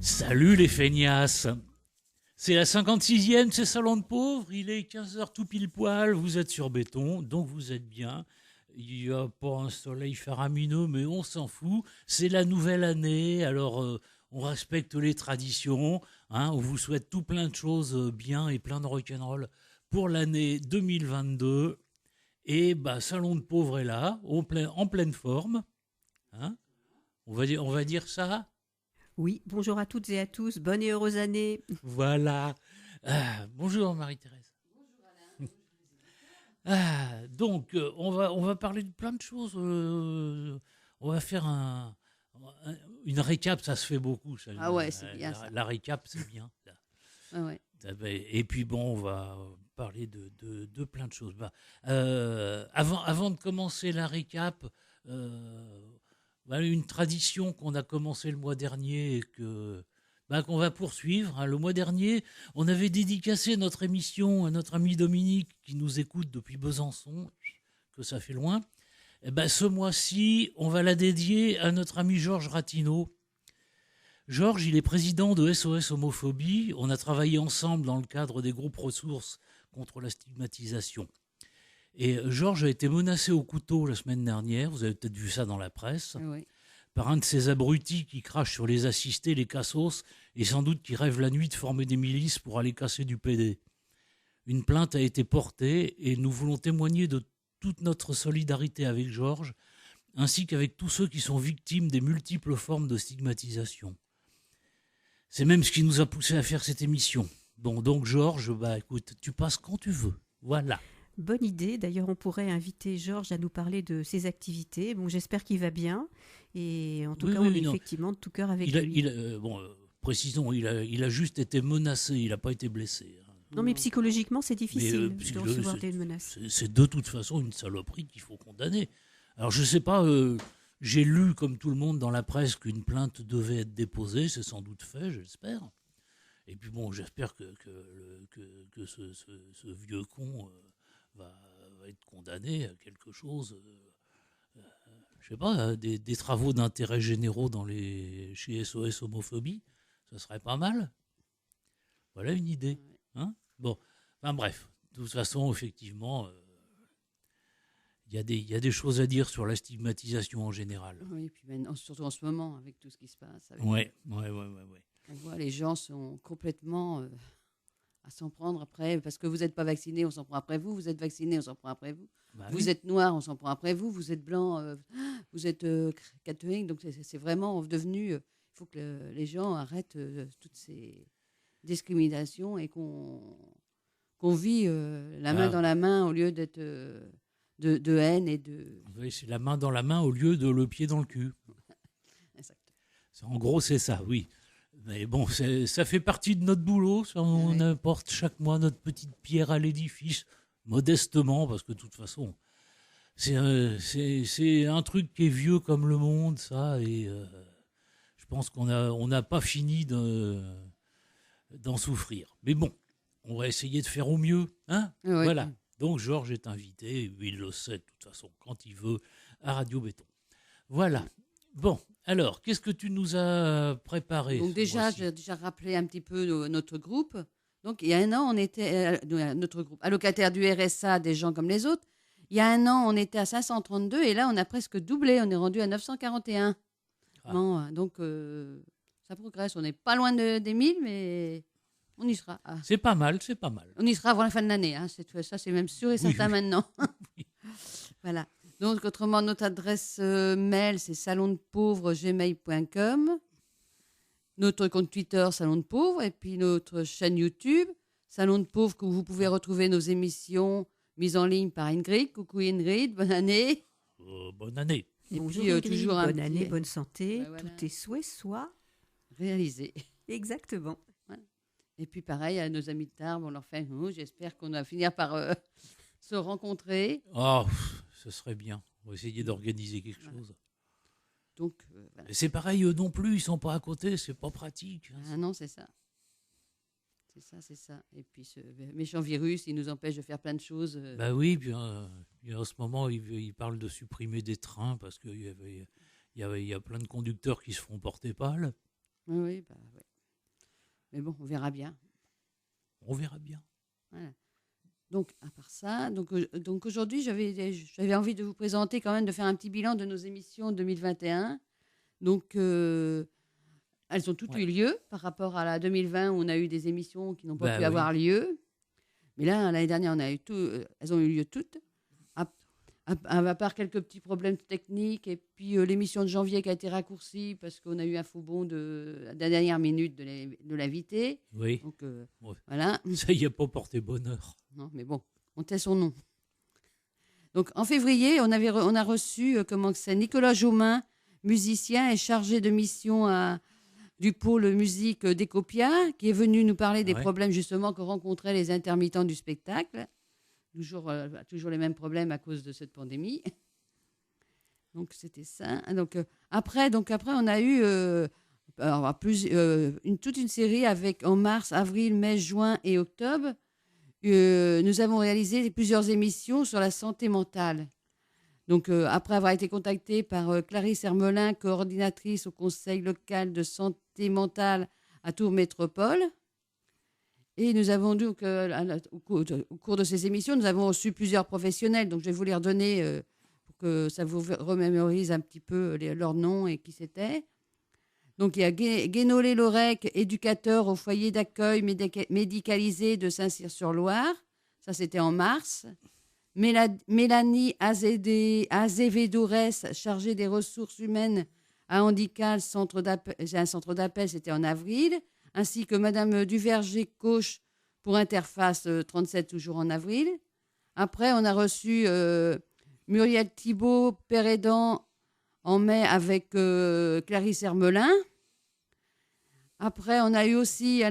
Salut les feignasses. C'est la 56e, c'est Salon de Pauvres, il est 15h tout pile poil, vous êtes sur béton, donc vous êtes bien. Il n'y a pas un soleil faramineux, mais on s'en fout. C'est la nouvelle année, alors on respecte les traditions. On vous souhaite tout plein de choses bien et plein de rock'n'roll pour l'année 2022. Et Salon de Pauvres est là, en pleine forme. On va dire ça. Oui, bonjour à toutes et à tous, bonne et heureuse année. Voilà. Bonjour Marie-Thérèse. Bonjour Alain. Donc, on va parler de plein de choses. On va faire une récap, ça se fait beaucoup. Ça, ah ouais, c'est bien ça. La récap, c'est bien. Ah ouais. Et puis bon, on va parler de plein de choses. Avant de commencer la récap, une tradition qu'on a commencé le mois dernier et qu'on va poursuivre. Le mois dernier, on avait dédicacé notre émission à notre ami Dominique qui nous écoute depuis Besançon, que ça fait loin. Ce mois-ci, on va la dédier à notre ami Georges Ratineau. Georges, il est président de SOS Homophobie. On a travaillé ensemble dans le cadre des groupes ressources contre la stigmatisation. Et Georges a été menacé au couteau la semaine dernière, vous avez peut-être vu ça dans la presse, Oui. par un de ces abrutis qui crachent sur les assistés, les cassos, et sans doute qui rêvent la nuit de former des milices pour aller casser du PD. Une plainte a été portée et nous voulons témoigner de toute notre solidarité avec Georges, ainsi qu'avec tous ceux qui sont victimes des multiples formes de stigmatisation. C'est même ce qui nous a poussé à faire cette émission. Bon, donc Georges, écoute, tu passes quand tu veux. Voilà. Bonne idée. D'ailleurs, on pourrait inviter Georges à nous parler de ses activités. Bon, j'espère qu'il va bien. Et en tout cas, on est effectivement de tout cœur avec lui. Précisons, il a juste été menacé, il n'a pas été blessé. Non, mais psychologiquement, c'est difficile de recevoir des menaces. C'est de toute façon une saloperie qu'il faut condamner. Alors, je ne sais pas, j'ai lu, comme tout le monde dans la presse, qu'une plainte devait être déposée. C'est sans doute fait, j'espère. Et puis bon, j'espère que ce vieux con... va être condamné à quelque chose, je sais pas, des travaux d'intérêt généraux chez SOS Homophobie, ça serait pas mal. Voilà une idée. Bref, de toute façon, effectivement, il y a des choses à dire sur la stigmatisation en général. Oui, et puis surtout en ce moment, avec tout ce qui se passe. Ouais. On voit, les gens sont complètement... à s'en prendre après, parce que vous n'êtes pas vacciné, on s'en prend après vous, vous êtes vacciné, on s'en prend après vous, vous êtes noir, on s'en prend après vous, vous êtes blanc, vous êtes catholique, donc c'est vraiment devenu, il faut que les gens arrêtent toutes ces discriminations et qu'on vit la main dans la main au lieu d'être de haine et de... Oui, c'est la main dans la main au lieu de le pied dans le cul. En gros, c'est ça, oui. Mais bon, ça fait partie de notre boulot. On apporte chaque mois notre petite pierre à l'édifice, modestement, parce que de toute façon, c'est un truc qui est vieux comme le monde, ça, et je pense qu'on n'a pas fini d'en souffrir. Mais bon, on va essayer de faire au mieux. Oui. Voilà. Donc Georges est invité, il le sait de toute façon, quand il veut, à Radio Béton. Voilà. Bon, alors, qu'est-ce que tu nous as préparé? Donc déjà, j'ai déjà rappelé un petit peu notre groupe. Donc il y a un an, on était notre groupe allocataire du RSA, des gens comme les autres. Il y a un an, on était à 532 et là, on a presque doublé. On est rendu à 941. Donc ça progresse. On n'est pas loin des 1000, mais on y sera. C'est pas mal. On y sera avant la fin de l'année. Ça, c'est même sûr et certain maintenant. Oui. Voilà. Donc, autrement, notre adresse mail, c'est salondepauvre@gmail.com. Notre compte Twitter, Salon de Pauvre. Et puis, notre chaîne YouTube, Salon de Pauvre, où vous pouvez retrouver nos émissions mises en ligne par Ingrid. Coucou Ingrid, bonne année. Bonne année. Et bonjour puis, Ingrid, toujours bonne année, bonne santé. Voilà. Tous tes souhaits soient réalisés. Exactement. Voilà. Et puis, pareil, à nos amis de Tarbes, on leur fait j'espère qu'on va finir par se rencontrer. Oh, ce serait bien. On va essayer d'organiser quelque chose. Donc, voilà. C'est pareil, eux non plus, ils sont pas à côté, c'est pas pratique. Ah non, c'est ça. C'est ça. Et puis ce méchant virus, il nous empêche de faire plein de choses. Oui, puis en ce moment, ils parlent de supprimer des trains parce qu'il y a plein de conducteurs qui se font porter pâle. Oui. Mais bon, on verra bien. On verra bien. Voilà. Donc, à part ça, donc aujourd'hui, j'avais envie de vous présenter quand même, de faire un petit bilan de nos émissions 2021. Donc, elles ont toutes eu lieu par rapport à la 2020 où on a eu des émissions qui n'ont pas pu avoir lieu. Mais là, l'année dernière, elles ont eu lieu toutes. À part quelques petits problèmes techniques et puis l'émission de janvier qui a été raccourcie parce qu'on a eu un faux bond de la dernière minute de l'invité. Oui. Donc, voilà. Ça y a pas porté bonheur. Non, mais bon, on tait son nom. Donc, en février, on a reçu Nicolas Jaumin, musicien et chargé de mission du pôle musique d'Ecopia, qui est venu nous parler des problèmes justement que rencontraient les intermittents du spectacle. Toujours les mêmes problèmes à cause de cette pandémie. Donc, c'était ça. Donc, après, on a eu toute une série avec en mars, avril, mai, juin et octobre. Nous avons réalisé plusieurs émissions sur la santé mentale. Donc, après avoir été contactée par Clarisse Hermelin, coordinatrice au Conseil local de santé mentale à Tours Métropole. Et nous avons donc, au cours de ces émissions, nous avons reçu plusieurs professionnels. Donc, je vais vous les redonner pour que ça vous remémorise un petit peu leurs noms et qui c'était. Donc, il y a Guénolé Lorec, éducateur au foyer d'accueil médicalisé de Saint-Cyr-sur-Loire. Ça, c'était en mars. Mélanie Azevedo-Ress, chargée des ressources humaines à Handicap, un centre d'appel, c'était en avril. Ainsi que Madame Duverger Coche pour Interface 37, toujours en avril. Après, on a reçu Muriel Thibault, père aidant, en mai avec Clarisse Hermelin. Après, on a eu aussi,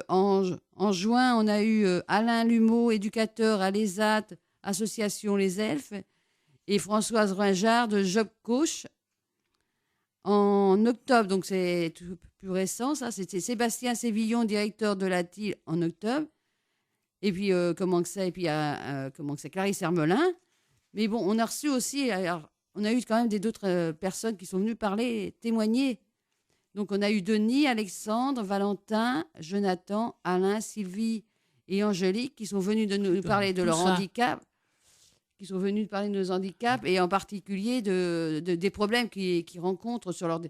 en juin, on a eu Alain Lumeau, éducateur à l'ESAT, Association Les Elfes, et Françoise Ringard de Job Coach. En octobre, donc c'est tout plus récent, ça, c'était Sébastien Sévillon, directeur de la TIL en octobre. Et puis, Clarisse Hermelin. Mais bon, on a reçu aussi, on a eu quand même d'autres personnes qui sont venues parler, témoigner. Donc, on a eu Denis, Alexandre, Valentin, Jonathan, Alain, Sylvie et Angélique qui sont venus nous parler de leur handicap. Qui sont venus parler de nos handicaps et en particulier des problèmes qu'ils rencontrent sur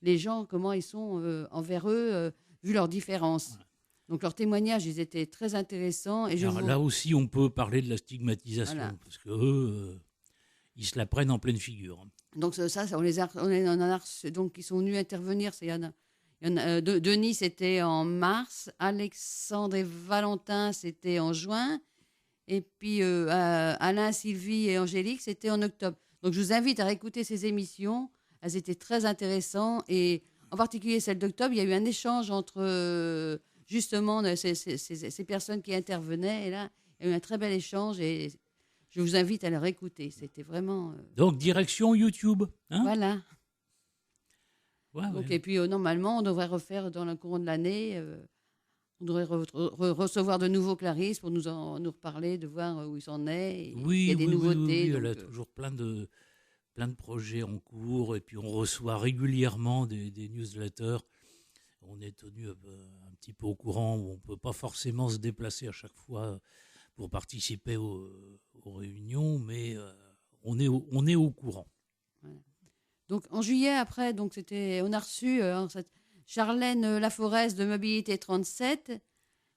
les gens, comment ils sont envers eux, vu leurs différences. Voilà. Donc leurs témoignages, ils étaient très intéressants. Et là aussi, on peut parler de la stigmatisation, parce qu'eux, ils se la prennent en pleine figure. Donc ça on en a reçu, donc ils sont venus intervenir. Denis, c'était en mars. Alexandre et Valentin, c'était en juin. Et puis Alain, Sylvie et Angélique, c'était en octobre. Donc je vous invite à réécouter ces émissions. Elles étaient très intéressantes. Et en particulier celle d'octobre, il y a eu un échange entre justement ces personnes qui intervenaient. Et là, il y a eu un très bel échange. Et je vous invite à le réécouter. C'était vraiment... Donc direction YouTube. Hein, voilà. Donc, et puis normalement, on devrait refaire dans le courant de l'année... on devrait recevoir de nouveau Clarisse pour nous reparler, de voir où il s'en est. Il y a des nouveautés. Oui, elle a toujours plein de projets en cours. Et puis, on reçoit régulièrement des newsletters. On est tenu un petit peu au courant. On ne peut pas forcément se déplacer à chaque fois pour participer aux réunions, mais on est au courant. Voilà. Donc, en juillet, après, on a reçu... Charlène Laforest de Mobilité 37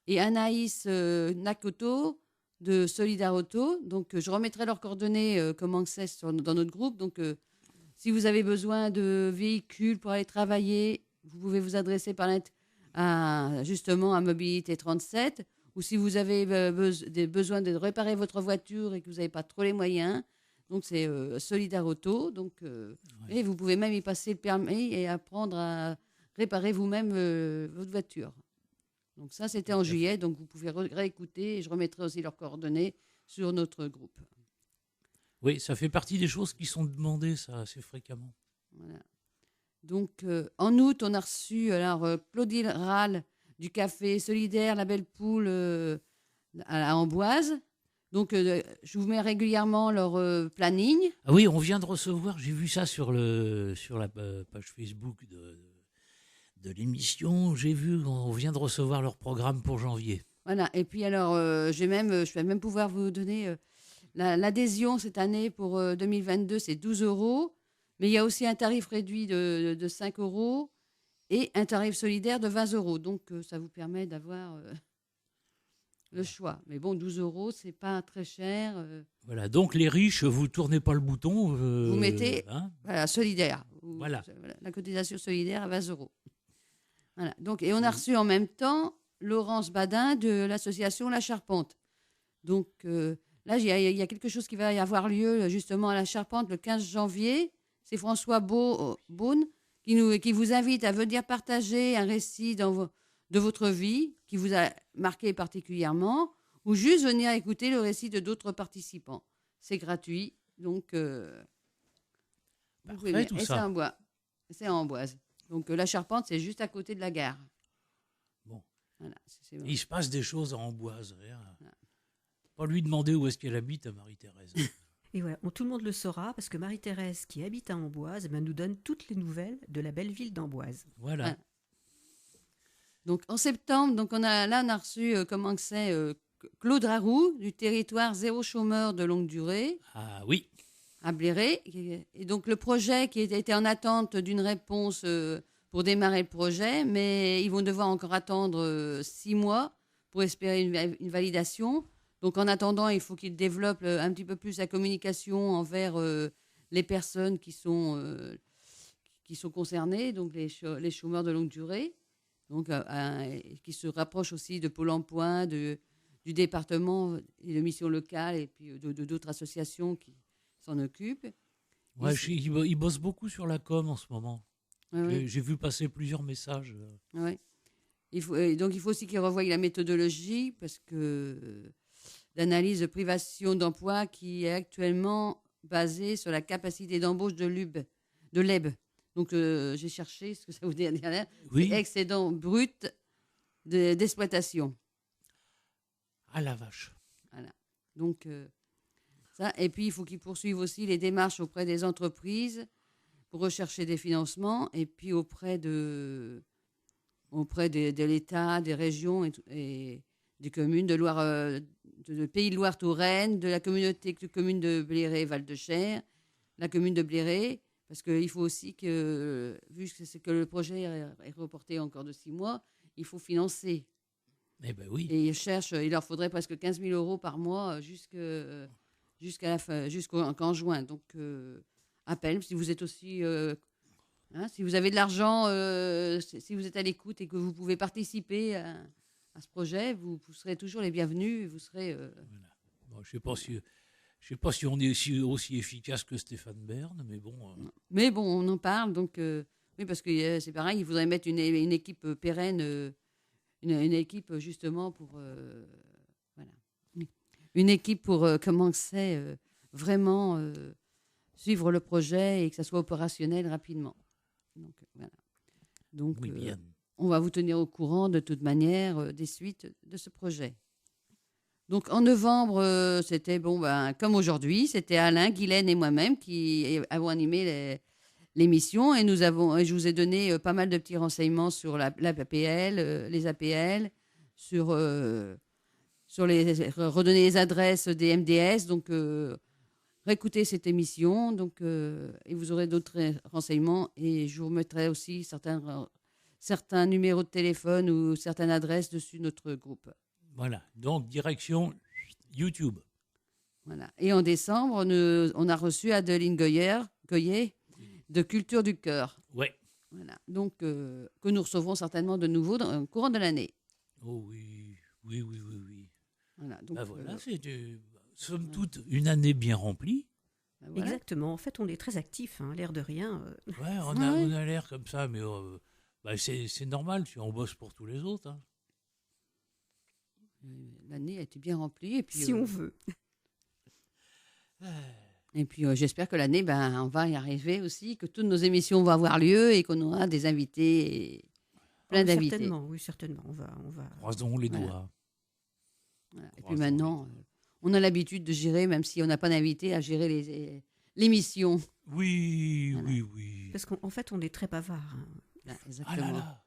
et Anaïs Nakoto de Solidarauto. Donc, je remettrai leurs coordonnées dans notre groupe. Donc, si vous avez besoin de véhicules pour aller travailler, vous pouvez vous adresser justement à Mobilité 37. Ou si vous avez besoin de réparer votre voiture et que vous n'avez pas trop les moyens, donc c'est Solidarauto. Donc, et vous pouvez même y passer le permis et apprendre à réparez vous-même votre voiture. Donc ça, c'était en juillet, donc vous pouvez réécouter et je remettrai aussi leurs coordonnées sur notre groupe. Oui, ça fait partie des choses qui sont demandées, ça, assez fréquemment. Voilà. Donc, en août, on a reçu Claudine Rall du Café Solidaire La Belle Poule à Amboise. Donc, je vous mets régulièrement leur planning. Ah oui, on vient de recevoir, j'ai vu ça sur la page Facebook de l'émission. J'ai vu, on vient de recevoir leur programme pour janvier. Voilà. Et puis alors, je vais même pouvoir vous donner l'adhésion cette année pour 2022, c'est 12 €. Mais il y a aussi un tarif réduit de 5 € et un tarif solidaire de 20 €. Donc, ça vous permet d'avoir le choix. Mais bon, 12 €, c'est pas très cher. Voilà, donc les riches, vous tournez pas le bouton. Vous mettez solidaire. Voilà. La cotisation solidaire à 20 €. Voilà. Donc, et on a reçu en même temps Laurence Badin de l'association La Charpente. Donc là, il y a quelque chose qui va y avoir lieu justement à La Charpente le 15 janvier. C'est François Beaune qui vous invite à venir partager un récit de votre vie qui vous a marqué particulièrement ou juste venir écouter le récit de d'autres participants. C'est gratuit, donc parfait, tout ça. C'est en Amboise. Donc La Charpente, c'est juste à côté de la gare. Bon. Voilà, il se passe des choses à Amboise. Voilà. Pas lui demander où est-ce qu'elle habite à Marie-Thérèse. Et ouais, tout le monde le saura parce que Marie-Thérèse, qui habite à Amboise, nous donne toutes les nouvelles de la belle ville d'Amboise. Voilà. Donc en septembre, on a reçu Claude Raroux du territoire zéro chômeur de longue durée. Ah oui. À Bléré. Et donc le projet qui était en attente d'une réponse pour démarrer le projet, mais ils vont devoir encore attendre 6 mois pour espérer une validation. Donc en attendant, il faut qu'ils développent un petit peu plus la communication envers les personnes qui sont concernées, donc les chômeurs de longue durée, donc qui se rapprochent aussi de Pôle emploi, du département et de missions locales et puis d'autres associations qui s'en occupent. Ouais, ils bossent beaucoup sur la com en ce moment. Ouais, j'ai vu passer plusieurs messages. Ouais. Il faut aussi qu'ils revoient la méthodologie parce que d'analyse de privation d'emploi qui est actuellement basée sur la capacité d'embauche de l'EB. Donc, j'ai cherché ce que ça veut dire derrière. Oui. C'est excédent brut d'exploitation. Ah la vache. Voilà. Donc, ça. Et puis, il faut qu'ils poursuivent aussi les démarches auprès des entreprises pour rechercher des financements et puis auprès de l'État, des régions et des communes de Pays de Loire-Touraine, de la communauté de communes de Bléré-Val-de-Cher, la commune de Bléré, parce qu'il faut aussi que, vu que le projet est reporté encore de 6 mois, il faut financer. Eh ben oui. Et il leur faudrait presque 15 000 € par mois jusqu'en juin. Donc, appel, si vous êtes aussi... si vous avez de l'argent, si vous êtes à l'écoute et que vous pouvez participer à ce projet, vous serez toujours les bienvenus. Vous serez. Voilà. Bon, je sais pas si on est aussi efficace que Stéphane Bern, mais bon. Mais bon, on en parle, donc oui, parce que c'est pareil, il faudrait mettre une équipe pérenne, une équipe justement pour voilà, une équipe pour vraiment suivre le projet et que ça soit opérationnel rapidement. Donc voilà. Donc oui, bien. On va vous tenir au courant de toute manière des suites de ce projet. Donc en novembre, c'était comme aujourd'hui, c'était Alain, Guylaine et moi-même qui avons animé l'émission et je vous ai donné pas mal de petits renseignements sur l'APL, les APL, sur redonner les adresses des MDS. Donc réécoutez cette émission, donc et vous aurez d'autres renseignements et je vous mettrai aussi certains numéros de téléphone ou certaines adresses dessus notre groupe. Voilà, donc direction YouTube. Voilà. Et en décembre, on a reçu Adeline Goyer de Culture du Cœur. Ouais. Voilà. Donc, que nous recevrons certainement de nouveau dans le courant de l'année. Oh oui. Voilà. Donc, c'est somme toute une année bien remplie. Voilà. Exactement. En fait, on est très actifs, l'air de rien. Ouais, on a l'air comme ça, mais c'est normal, on bosse pour tous les autres. Hein. L'année a été bien remplie. Et puis, si on veut. Et puis, j'espère que l'année, on va y arriver aussi, que toutes nos émissions vont avoir lieu et qu'on aura des invités, plein d'invités. Certainement. On va... Croisons les doigts. Voilà. Et puis maintenant, on a l'habitude de gérer, même si on n'a pas d'invité, à gérer l'émission. Oui. Parce qu'en fait, on est très bavard. Exactement. Ah là là.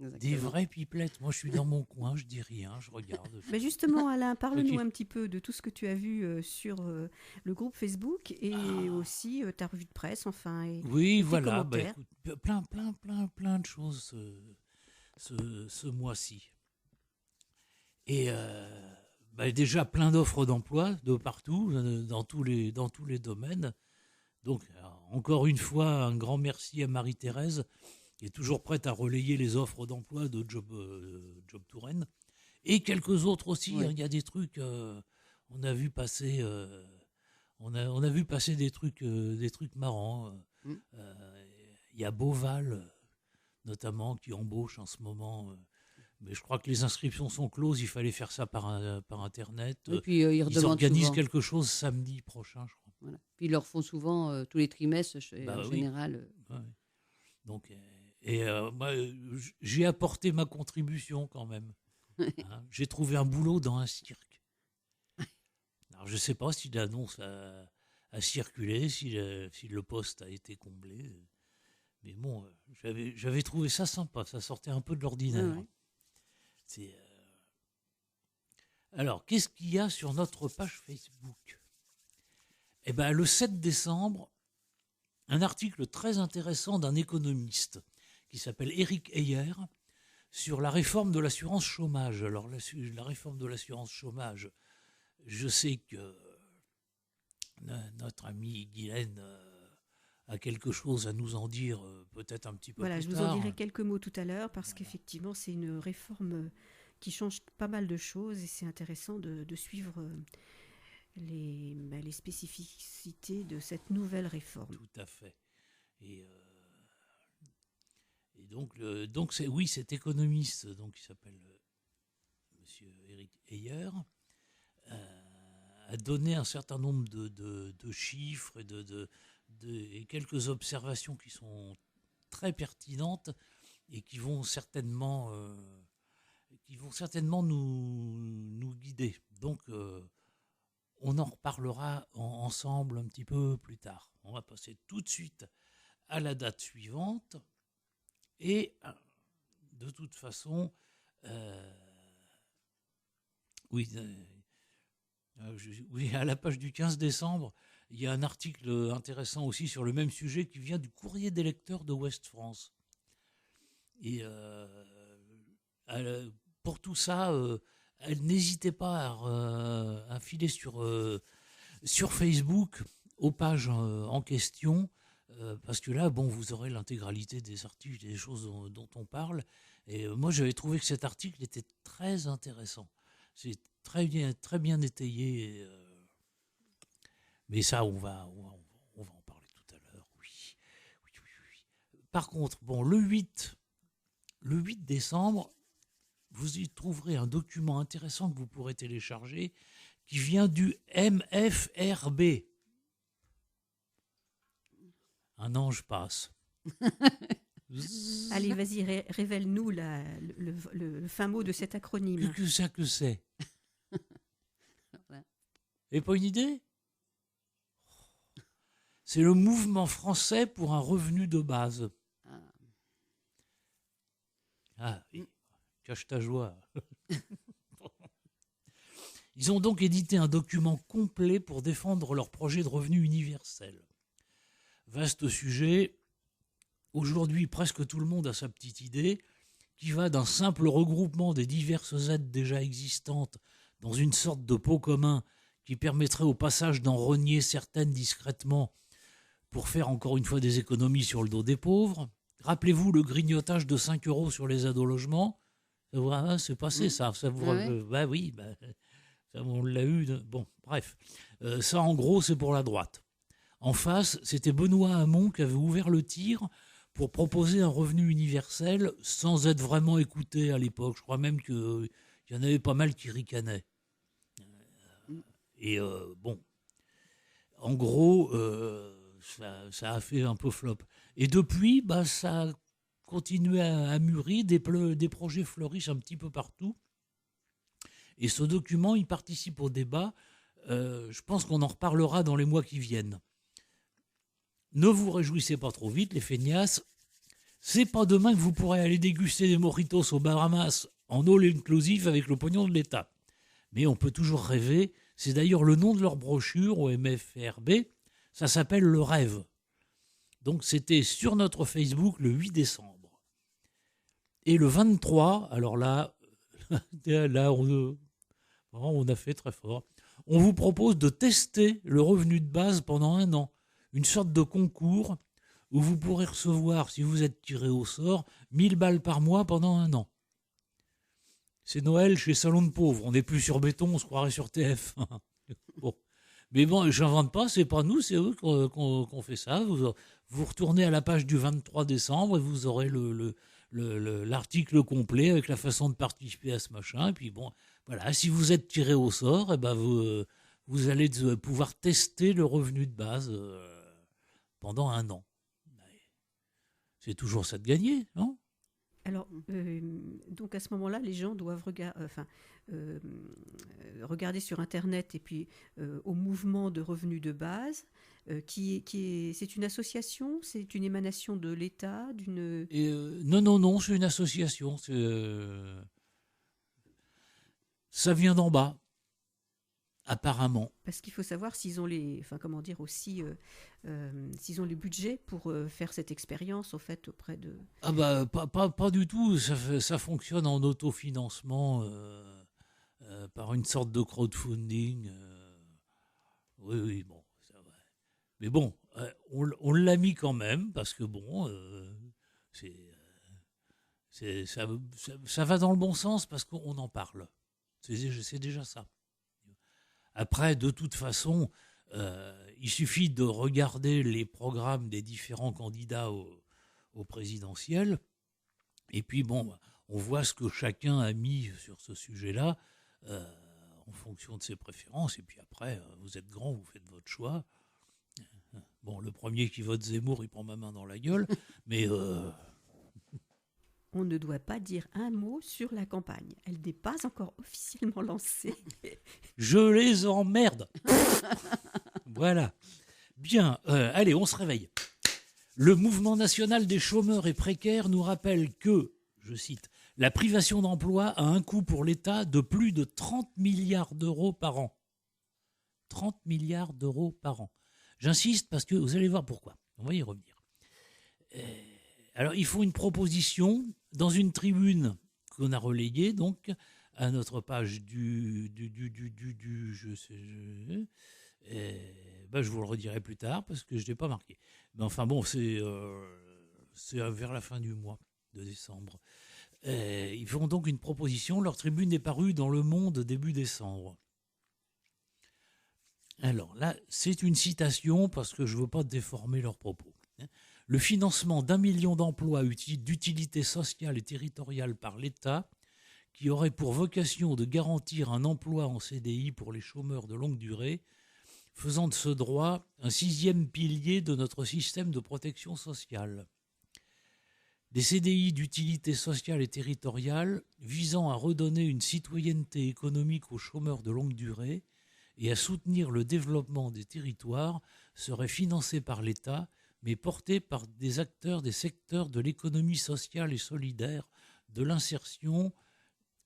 Des vraies pipelettes. Moi, je suis dans mon coin, je dis rien, je regarde. Mais justement, Alain, parle-nous un petit peu de tout ce que tu as vu sur le groupe Facebook et aussi ta revue de presse, enfin. Oui, voilà. Écoute, plein de choses ce mois-ci. Et déjà plein d'offres d'emploi de partout, dans tous les domaines. Donc, encore une fois, un grand merci à Marie-Thérèse, qui est toujours prête à relayer les offres d'emploi de Job Touraine. Et quelques autres aussi. Oui. Il y a des trucs, on a vu passer des trucs marrants. Il y a Beauval, notamment, qui embauche en ce moment. Mais je crois que les inscriptions sont closes. Il fallait faire ça par Internet. Et puis, ils organisent souvent quelque chose samedi prochain, je crois. Voilà. Puis ils leur font souvent tous les trimestres, en général. Ouais. Donc, moi, j'ai apporté ma contribution quand même. Hein, j'ai trouvé un boulot dans un cirque. Alors, je ne sais pas si l'annonce a circulé, si le poste a été comblé. Mais bon, j'avais trouvé ça sympa. Ça sortait un peu de l'ordinaire. Ouais. Alors, qu'est-ce qu'il y a sur notre page Facebook ? Eh bien, le 7 décembre, un article très intéressant d'un économiste qui s'appelle Éric Heyer sur la réforme de l'assurance chômage. Alors, la réforme de l'assurance chômage, je sais que notre ami Guylaine a quelque chose à nous en dire, peut-être un petit peu plus tard. Voilà, je vous en dirai quelques mots tout à l'heure, parce qu'effectivement, c'est une réforme qui change pas mal de choses et c'est intéressant de suivre les spécificités de cette nouvelle réforme. Tout à fait. Et donc cet économiste qui s'appelle Monsieur Éric Heyer a donné un certain nombre de chiffres et quelques observations qui sont très pertinentes et qui vont certainement nous guider. Donc on en reparlera ensemble un petit peu plus tard. On va passer tout de suite à la date suivante. Et de toute façon, à la page du 15 décembre, il y a un article intéressant aussi sur le même sujet qui vient du courrier des lecteurs de Ouest France. Et pour tout ça, n'hésitez pas à filer sur Facebook aux pages en question, parce que là, vous aurez l'intégralité des articles, des choses dont on parle. Et moi, j'avais trouvé que cet article était très intéressant. C'est très bien étayé. Mais ça, on va en parler tout à l'heure. Oui. Par contre, le 8 décembre, vous y trouverez un document intéressant que vous pourrez télécharger qui vient du MFRB. Un ange passe. Allez, vas-y, révèle-nous le fin mot de cet acronyme. Que c'est Et pas une idée ? C'est le mouvement français pour un revenu de base. Cache ta joie. Ils ont donc édité un document complet pour défendre leur projet de revenu universel. Vaste sujet. Aujourd'hui, presque tout le monde a sa petite idée qui va d'un simple regroupement des diverses aides déjà existantes dans une sorte de pot commun qui permettrait au passage d'en rogner certaines discrètement pour faire encore une fois des économies sur le dos des pauvres. Rappelez-vous le grignotage de 5 € sur les aides au logement. C'est passé ça. Ça on l'a eu. Bref. Ça, en gros, c'est pour la droite. En face, c'était Benoît Hamon qui avait ouvert le tir pour proposer un revenu universel sans être vraiment écouté à l'époque. Je crois même qu'il y en avait pas mal qui ricanaient. En gros, ça a fait un peu flop. Et depuis, ça a continué à mûrir, des projets fleurissent un petit peu partout. Et ce document, il participe au débat. Je pense qu'on en reparlera dans les mois qui viennent. Ne vous réjouissez pas trop vite, les feignasses. C'est pas demain que vous pourrez aller déguster des mojitos aux Bahamas en all inclusive avec le pognon de l'État. Mais on peut toujours rêver. C'est d'ailleurs le nom de leur brochure au MFRB. Ça s'appelle Le Rêve. Donc c'était sur notre Facebook le 8 décembre. Et le 23, alors là on a fait très fort. On vous propose de tester le revenu de base pendant 1 an. Une sorte de concours où vous pourrez recevoir, si vous êtes tiré au sort, 1000 balles par mois pendant 1 an. C'est Noël chez Salon de Pauvres. On n'est plus sur béton, on se croirait sur TF. Bon. Mais bon, j'invente pas, c'est pas nous, c'est eux qu'on fait ça. Vous retournez à la page du 23 décembre et vous aurez l'article complet avec la façon de participer à ce machin. Et puis bon, voilà, si vous êtes tiré au sort, eh ben vous allez pouvoir tester le revenu de base pendant 1 an. C'est toujours ça de gagner, non ? Alors, donc à ce moment-là, les gens doivent regarder sur Internet et puis au mouvement de revenus de base, c'est une association, c'est une émanation de l'État, Non, c'est une association. Ça vient d'en bas. Apparemment. Parce qu'il faut savoir s'ils ont s'ils ont les budgets pour faire cette expérience au fait auprès de. Ah bah pas du tout. Ça fonctionne en autofinancement par une sorte de crowdfunding. Oui, bon, ça va. Mais bon, on l'a mis quand même parce que bon, ça va dans le bon sens parce qu'on en parle. C'est déjà ça. Après, de toute façon, il suffit de regarder les programmes des différents candidats au présidentiel. Et puis, bon, on voit ce que chacun a mis sur ce sujet-là en fonction de ses préférences. Et puis après, vous êtes grand, vous faites votre choix. Bon, le premier qui vote Zemmour, il prend ma main dans la gueule. Mais... On ne doit pas dire un mot sur la campagne. Elle n'est pas encore officiellement lancée. Je les emmerde. Voilà. Bien, allez, on se réveille. Le mouvement national des chômeurs et précaires nous rappelle que, je cite, la privation d'emploi a un coût pour l'État de plus de 30 milliards d'euros par an. 30 milliards d'euros par an. J'insiste parce que vous allez voir pourquoi. On va y revenir. Alors, il faut une proposition dans une tribune qu'on a relayée, donc, à notre page je vous le redirai plus tard parce que je ne l'ai pas marqué. Mais enfin bon, c'est vers la fin du mois de décembre. Ils font donc une proposition. Leur tribune est parue dans Le Monde début décembre. Alors là, c'est une citation parce que je ne veux pas déformer leurs propos. Le financement d'1 million d'emplois d'utilité sociale et territoriale par l'État, qui aurait pour vocation de garantir un emploi en CDI pour les chômeurs de longue durée, faisant de ce droit un 6e pilier de notre système de protection sociale. Des CDI d'utilité sociale et territoriale visant à redonner une citoyenneté économique aux chômeurs de longue durée et à soutenir le développement des territoires seraient financés par l'État, mais portés par des acteurs des secteurs de l'économie sociale et solidaire, de l'insertion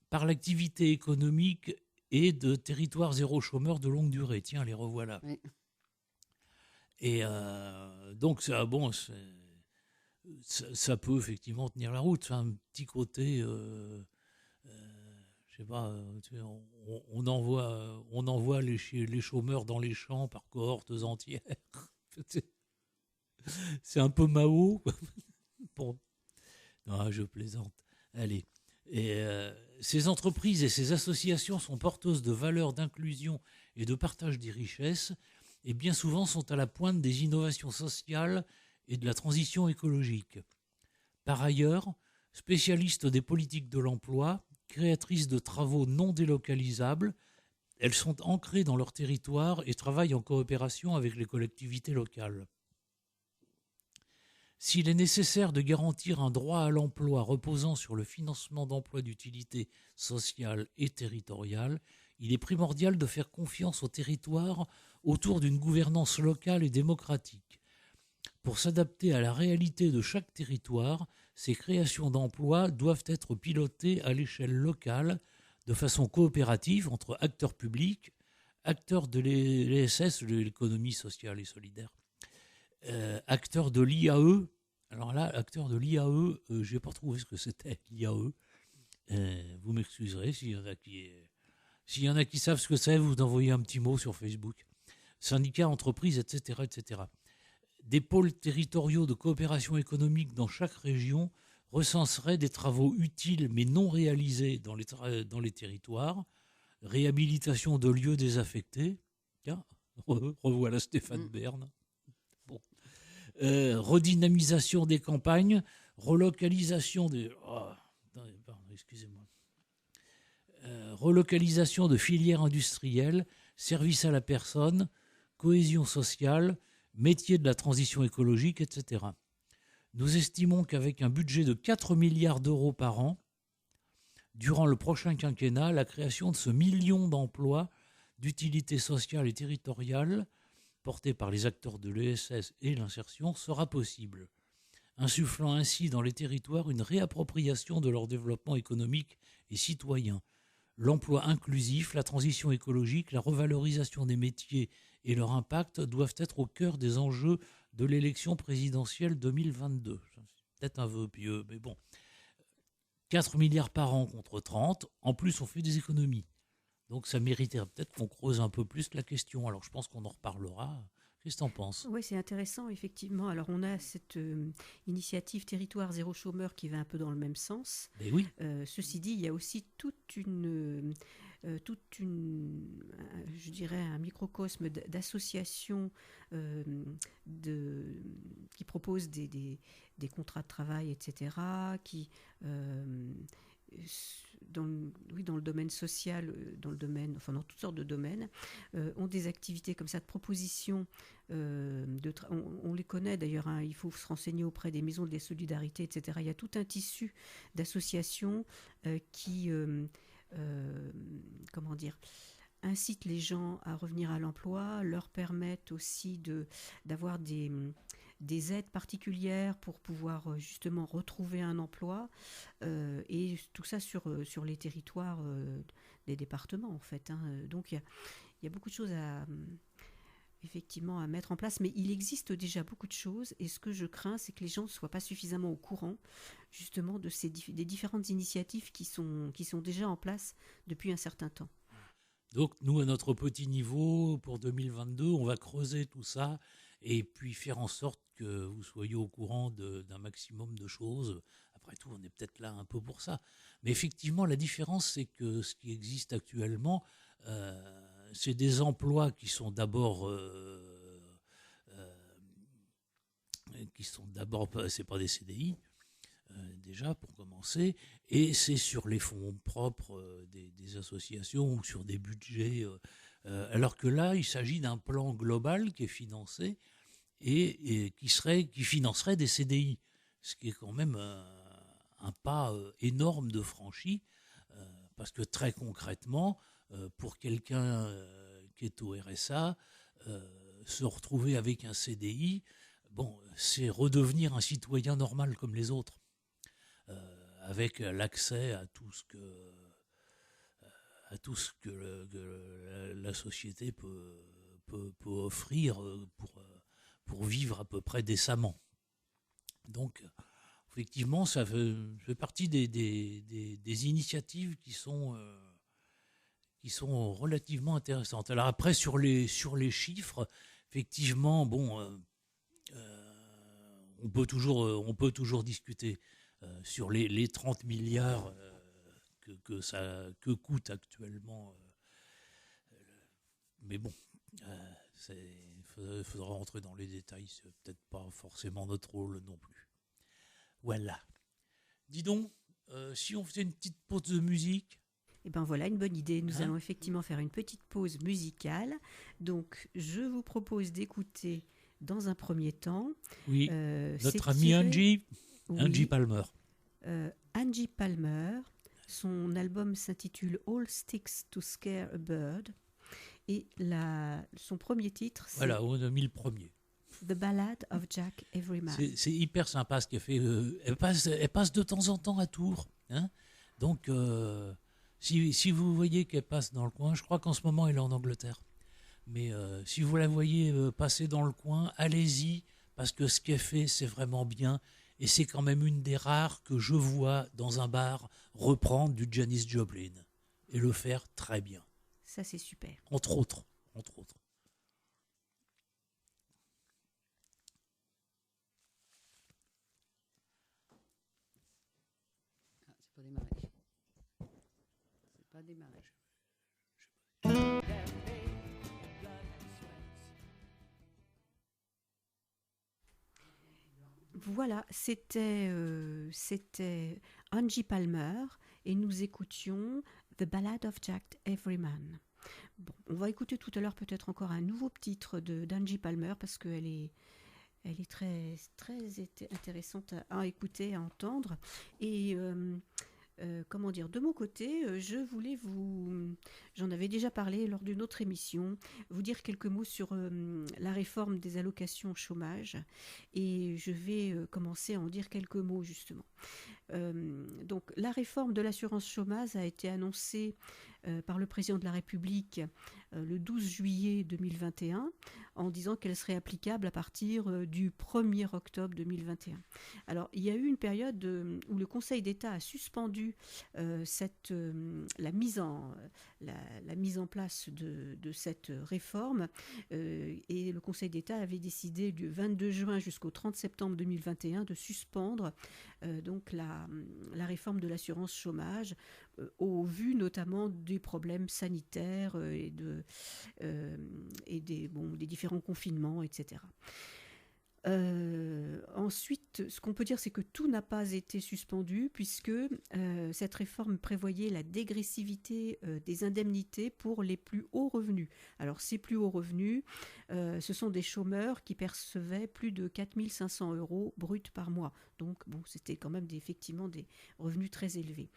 par l'activité économique et de territoires zéro chômeur de longue durée. Tiens, les revoilà. Oui. Et donc, ça peut effectivement tenir la route. C'est un petit côté, je sais pas, on envoie les chômeurs dans les champs par cohortes entières. C'est un peu Mao. Bon. Non, je plaisante. Allez. Et ces entreprises et ces associations sont porteuses de valeurs d'inclusion et de partage des richesses et bien souvent sont à la pointe des innovations sociales et de la transition écologique. Par ailleurs, spécialistes des politiques de l'emploi, créatrices de travaux non délocalisables, elles sont ancrées dans leur territoire et travaillent en coopération avec les collectivités locales. S'il est nécessaire de garantir un droit à l'emploi reposant sur le financement d'emplois d'utilité sociale et territoriale, il est primordial de faire confiance aux territoires autour d'une gouvernance locale et démocratique. Pour s'adapter à la réalité de chaque territoire, ces créations d'emplois doivent être pilotées à l'échelle locale de façon coopérative entre acteurs publics, acteurs de l'ESS, de l'économie sociale et solidaire, acteurs de l'IAE. Alors là, acteurs de l'IAE, je n'ai pas trouvé ce que c'était, l'IAE. Vous m'excuserez s'il y en a qui savent ce que c'est, vous envoyez un petit mot sur Facebook. Syndicats, entreprises, etc., etc. Des pôles territoriaux de coopération économique dans chaque région recenseraient des travaux utiles mais non réalisés dans les territoires, réhabilitation de lieux désaffectés. Tiens, revoilà Stéphane Bern. Bon. Redynamisation des campagnes, relocalisation des... excusez-moi. Relocalisation de filières industrielles, services à la personne, cohésion sociale, métiers de la transition écologique, etc. Nous estimons qu'avec un budget de 4 milliards d'euros par an, durant le prochain quinquennat, la création de ce million d'emplois d'utilité sociale et territoriale, portés par les acteurs de l'ESS et l'insertion, sera possible, insufflant ainsi dans les territoires une réappropriation de leur développement économique et citoyen. L'emploi inclusif, la transition écologique, la revalorisation des métiers et leur impact doivent être au cœur des enjeux de l'élection présidentielle 2022. C'est peut-être un vœu pieux, mais bon. 4 milliards par an contre 30. En plus, on fait des économies. Donc ça mériterait peut-être qu'on creuse un peu plus la question. Alors je pense qu'on en reparlera. Qu'est-ce que tu en penses ? Oui, c'est intéressant, effectivement. Alors, on a cette initiative Territoire Zéro Chômeur qui va un peu dans le même sens. Mais oui. Ceci dit, il y a aussi je dirais, un microcosme d'associations qui proposent des contrats de travail, etc., qui... dans le domaine social, dans toutes sortes de domaines, ont des activités comme ça de proposition. On les connaît d'ailleurs, hein, il faut se renseigner auprès des maisons de solidarité, etc. Il y a tout un tissu d'associations qui incitent les gens à revenir à l'emploi, leur permettent aussi d'avoir des aides particulières pour pouvoir justement retrouver un emploi, et tout ça sur les territoires des départements en fait, hein. Donc il y a beaucoup de choses effectivement à mettre en place, mais il existe déjà beaucoup de choses, et ce que je crains, c'est que les gens ne soient pas suffisamment au courant justement de des différentes initiatives qui sont déjà en place depuis un certain temps. Donc nous, à notre petit niveau, pour 2022, on va creuser tout ça et puis faire en sorte que vous soyez au courant d'un maximum de choses. Après tout, on est peut-être là un peu pour ça. Mais effectivement, la différence, c'est que ce qui existe actuellement, c'est des emplois qui sont d'abord... c'est pas des CDI, déjà pour commencer, et c'est sur les fonds propres des associations ou sur des budgets, alors que là, il s'agit d'un plan global qui est financé et qui financerait des CDI, ce qui est quand même un pas énorme de franchi, parce que très concrètement, pour quelqu'un qui est au RSA, se retrouver avec un CDI, c'est redevenir un citoyen normal comme les autres, avec l'accès à tout ce que la société peut offrir pour vivre à peu près décemment. Donc, effectivement, ça fait partie des initiatives qui sont relativement intéressantes. Alors après, sur les chiffres, effectivement, on peut toujours discuter sur les 30 milliards que coûte actuellement. Mais bon, il faudra rentrer dans les détails. C'est peut-être pas forcément notre rôle non plus. Voilà. Dis donc, si on faisait une petite pause de musique. Eh bien voilà, une bonne idée. Nous allons effectivement faire une petite pause musicale. Donc, je vous propose d'écouter dans un premier temps... Oui, notre amie Angie. Oui, Angie Palmer. Angie Palmer. Son album s'intitule All Sticks to Scare a Bird. Et son premier titre, c'est... Voilà, on a mis le premier. The Ballad of Jack Everyman. C'est hyper sympa ce qu'elle fait. Elle passe de temps en temps à Tours. Hein. Donc, si vous voyez qu'elle passe dans le coin, je crois qu'en ce moment elle est en Angleterre. Mais si vous la voyez passer dans le coin, allez-y, parce que ce qu'elle fait, c'est vraiment bien. Et c'est quand même une des rares que je vois dans un bar reprendre du Janis Joplin. Et le faire très bien. Ça, c'est super. Entre autres. Ah, c'est pas démarré. C'est pas démarré. Voilà, c'était Angie Palmer et nous écoutions The Ballad of Jack Everyman. Bon, on va écouter tout à l'heure peut-être encore un nouveau titre d'Angie Palmer parce qu'elle est très, très intéressante à écouter, à entendre. Et comment dire, de mon côté, j'en avais déjà parlé lors d'une autre émission, vous dire quelques mots sur la réforme des allocations chômage. Et je vais commencer à en dire quelques mots justement. Donc la réforme de l'assurance chômage a été annoncée par le président de la République le 12 juillet 2021 en disant qu'elle serait applicable à partir du 1er octobre 2021. Alors il y a eu une période où le Conseil d'État a suspendu la mise en place de cette réforme et le Conseil d'État avait décidé du 22 juin jusqu'au 30 septembre 2021 de suspendre donc la réforme de l'assurance chômage au vu notamment des problèmes sanitaires et des différents confinements, etc. Ensuite, ce qu'on peut dire, c'est que tout n'a pas été suspendu puisque cette réforme prévoyait la dégressivité des indemnités pour les plus hauts revenus. Alors, ces plus hauts revenus, ce sont des chômeurs qui percevaient plus de 4 500 € bruts par mois. Donc, bon, c'était quand même effectivement des revenus très élevés.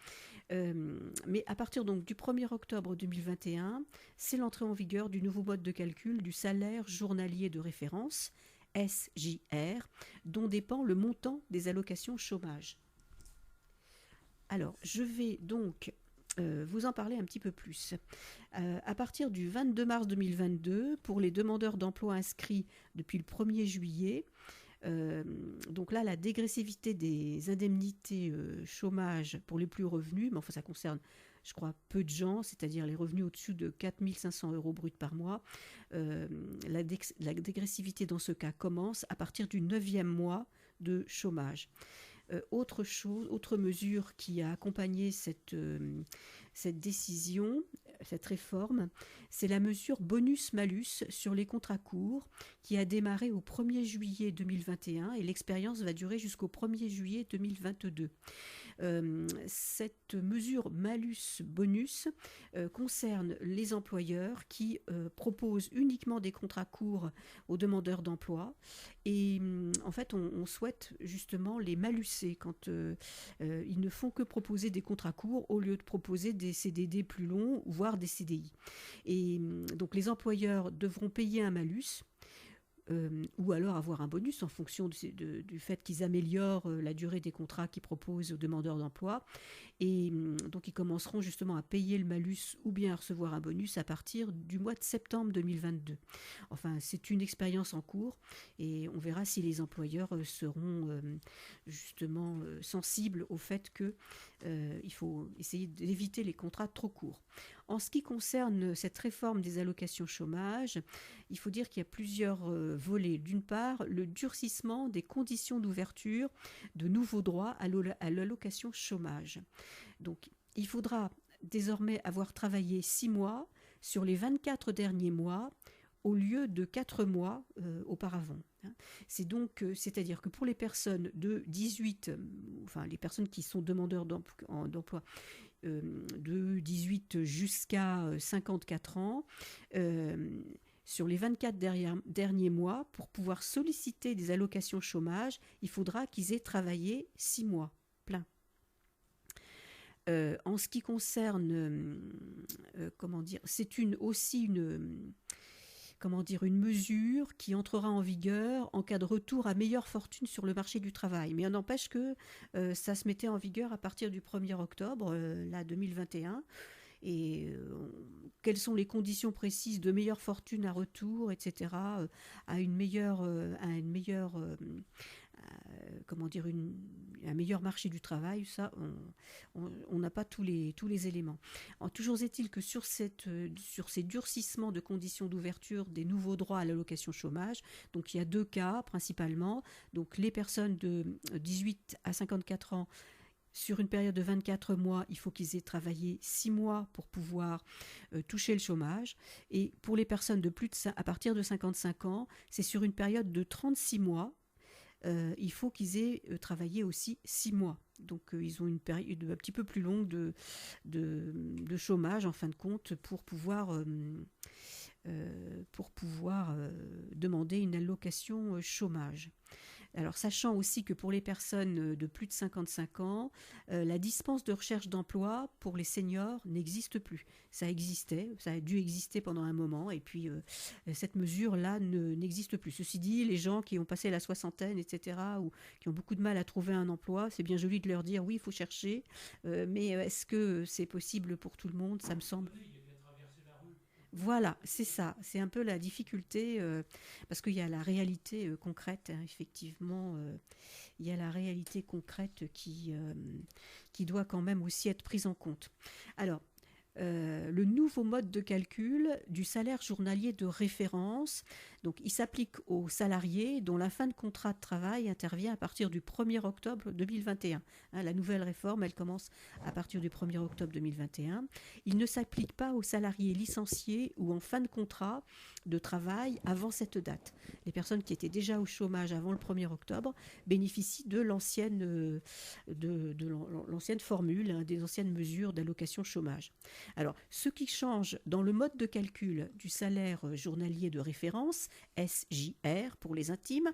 Mais à partir donc du 1er octobre 2021, c'est l'entrée en vigueur du nouveau mode de calcul du salaire journalier de référence, SJR, dont dépend le montant des allocations chômage. Alors, je vais donc vous en parler un petit peu plus. À partir du 22 mars 2022, pour les demandeurs d'emploi inscrits depuis le 1er juillet, donc là, la dégressivité des indemnités chômage pour les plus revenus, mais enfin ça concerne, je crois, peu de gens, c'est-à-dire les revenus au-dessus de 4 500 € bruts par mois. La dégressivité dans ce cas commence à partir du 9e mois de chômage. Autre mesure qui a accompagné cette décision, cette réforme, c'est la mesure bonus-malus sur les contrats courts qui a démarré au 1er juillet 2021 et l'expérience va durer jusqu'au 1er juillet 2022. Cette mesure malus-bonus concerne les employeurs qui proposent uniquement des contrats courts aux demandeurs d'emploi et en fait on souhaite justement les maluser quand ils ne font que proposer des contrats courts au lieu de proposer des CDD plus longs voire des CDI. Et donc les employeurs devront payer un malus ou alors avoir un bonus en fonction du fait qu'ils améliorent la durée des contrats qu'ils proposent aux demandeurs d'emploi. Et donc ils commenceront justement à payer le malus ou bien à recevoir un bonus à partir du mois de septembre 2022. Enfin, c'est une expérience en cours et on verra si les employeurs seront justement sensibles au fait qu'il faut essayer d'éviter les contrats trop courts. En ce qui concerne cette réforme des allocations chômage, il faut dire qu'il y a plusieurs volets. D'une part, le durcissement des conditions d'ouverture de nouveaux droits à l'allocation chômage. Donc, il faudra désormais avoir travaillé 6 mois sur les 24 derniers mois au lieu de 4 mois auparavant. C'est-à-dire que pour les personnes de 18, enfin les personnes qui sont demandeurs d'emploi, de 18 jusqu'à 54 ans, sur les 24 derniers mois, pour pouvoir solliciter des allocations chômage, il faudra qu'ils aient travaillé 6 mois plein. En ce qui concerne, c'est aussi une une mesure qui entrera en vigueur en cas de retour à meilleure fortune sur le marché du travail. Mais on n'empêche que ça se mettait en vigueur à partir du 1er octobre, 2021. Et quelles sont les conditions précises de meilleure fortune à retour, etc., à un meilleur marché du travail, ça, on n'a pas tous les éléments. Toujours est-il que sur ces durcissements de conditions d'ouverture des nouveaux droits à l'allocation chômage, donc il y a 2 cas principalement. Donc les personnes de 18 à 54 ans, sur une période de 24 mois, il faut qu'ils aient travaillé 6 mois pour pouvoir toucher le chômage. Et pour les personnes à partir de 55 ans, c'est sur une période de 36 mois. Il faut qu'ils aient travaillé aussi 6 mois. Donc ils ont une période un petit peu plus longue de chômage en fin de compte pour pouvoir demander une allocation chômage. Alors, sachant aussi que pour les personnes de plus de 55 ans, la dispense de recherche d'emploi pour les seniors n'existe plus. Ça existait, ça a dû exister pendant un moment, et puis cette mesure-là n'existe plus. Ceci dit, les gens qui ont passé la soixantaine, etc., ou qui ont beaucoup de mal à trouver un emploi, c'est bien joli de leur dire, oui, il faut chercher, mais est-ce que c'est possible pour tout le monde? Ça me semble... Voilà, c'est ça. C'est un peu la difficulté, parce qu'il y a la réalité concrète, hein, effectivement. Il y a la réalité concrète qui doit quand même aussi être prise en compte. Alors, le nouveau mode de calcul du salaire journalier de référence, donc il s'applique aux salariés dont la fin de contrat de travail intervient à partir du 1er octobre 2021. Hein, la nouvelle réforme, elle commence à partir du 1er octobre 2021. Il ne s'applique pas aux salariés licenciés ou en fin de contrat de travail avant cette date. Les personnes qui étaient déjà au chômage avant le 1er octobre bénéficient de l'ancienne formule, hein, des anciennes mesures d'allocation chômage. Alors, ce qui change dans le mode de calcul du salaire journalier de référence, SJR pour les intimes,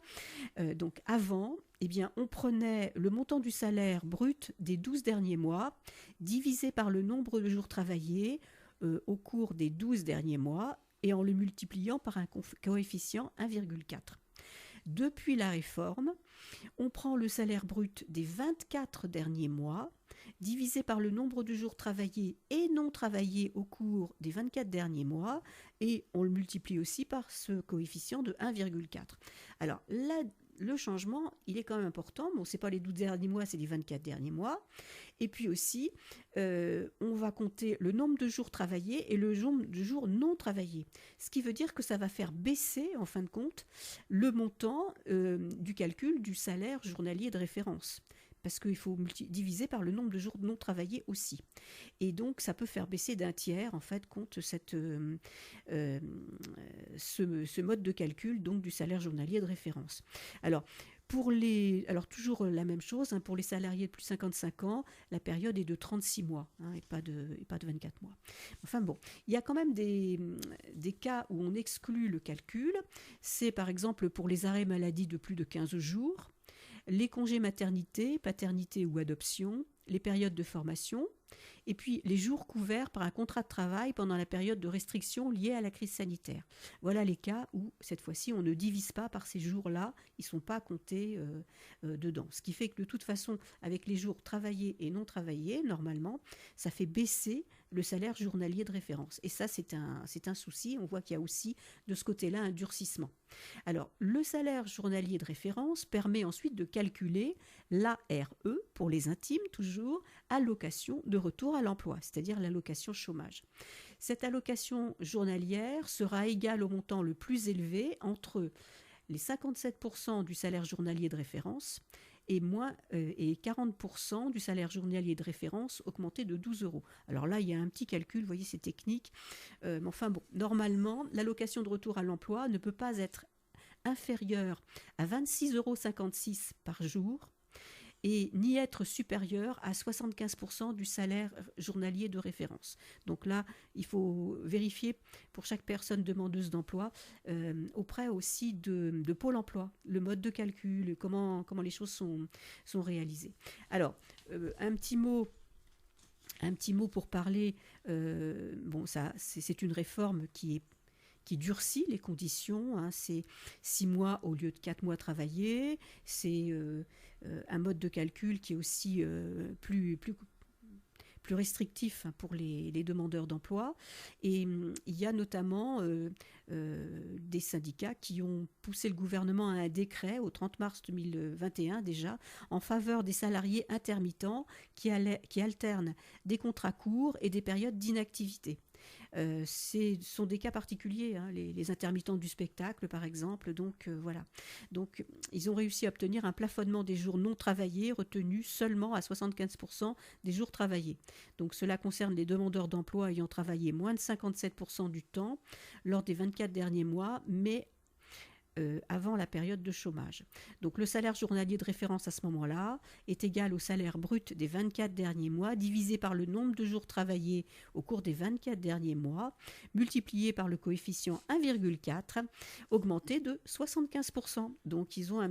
donc avant, eh bien, on prenait le montant du salaire brut des 12 derniers mois, divisé par le nombre de jours travaillés au cours des 12 derniers mois, et en le multipliant par un coefficient 1,4. Depuis la réforme, on prend le salaire brut des 24 derniers mois, divisé par le nombre de jours travaillés et non travaillés au cours des 24 derniers mois, et on le multiplie aussi par ce coefficient de 1,4. Alors là, le changement, il est quand même important. Bon, ce n'est pas les 12 derniers mois, c'est les 24 derniers mois. Et puis aussi, on va compter le nombre de jours travaillés et le nombre de jours non travaillés. Ce qui veut dire que ça va faire baisser, en fin de compte, le montant du calcul du salaire journalier de référence. Parce qu'il faut diviser par le nombre de jours non travaillés aussi. Et donc, ça peut faire baisser d'un tiers, en fait, compte ce mode de calcul donc, du salaire journalier de référence. Alors, toujours la même chose, hein, pour les salariés de plus de 55 ans, la période est de 36 mois, hein, et pas de 24 mois. Enfin bon, il y a quand même des cas où on exclut le calcul. C'est par exemple pour les arrêts maladie de plus de 15 jours, les congés maternité, paternité ou adoption, les périodes de formation, et puis les jours couverts par un contrat de travail pendant la période de restriction liée à la crise sanitaire. Voilà les cas où, cette fois-ci, on ne divise pas par ces jours-là, ils ne sont pas comptés dedans. Ce qui fait que de toute façon, avec les jours travaillés et non travaillés, normalement, ça fait baisser le salaire journalier de référence. Et ça, c'est un souci. On voit qu'il y a aussi de ce côté-là un durcissement. Alors, le salaire journalier de référence permet ensuite de calculer l'ARE, pour les intimes toujours, allocation de retour à l'emploi, c'est-à-dire l'allocation chômage. Cette allocation journalière sera égale au montant le plus élevé entre les 57% du salaire journalier de référence et 40% du salaire journalier de référence augmenté de 12 €. Alors là, il y a un petit calcul, vous voyez, c'est technique. Mais enfin bon, normalement, l'allocation de retour à l'emploi ne peut pas être inférieure à 26,56 € par jour et ni être supérieure à 75% du salaire journalier de référence. Donc là, il faut vérifier pour chaque personne demandeuse d'emploi auprès aussi de Pôle emploi, le mode de calcul, comment les choses sont réalisées. Alors, un petit mot pour parler, ça, c'est une réforme qui qui durcit les conditions. Hein. C'est 6 mois au lieu de 4 mois travaillés. C'est un mode de calcul qui est aussi plus restrictif pour les demandeurs d'emploi. Et il y a notamment des syndicats qui ont poussé le gouvernement à un décret au 30 mars 2021 déjà en faveur des salariés intermittents qui alternent des contrats courts et des périodes d'inactivité. Ce sont des cas particuliers, hein, les intermittents du spectacle par exemple. Donc voilà. Donc ils ont réussi à obtenir un plafonnement des jours non travaillés retenu seulement à 75% des jours travaillés. Donc cela concerne les demandeurs d'emploi ayant travaillé moins de 57% du temps lors des 24 derniers mois, mais avant la période de chômage. Donc le salaire journalier de référence à ce moment-là est égal au salaire brut des 24 derniers mois divisé par le nombre de jours travaillés au cours des 24 derniers mois, multiplié par le coefficient 1,4, augmenté de 75%. Donc ils ont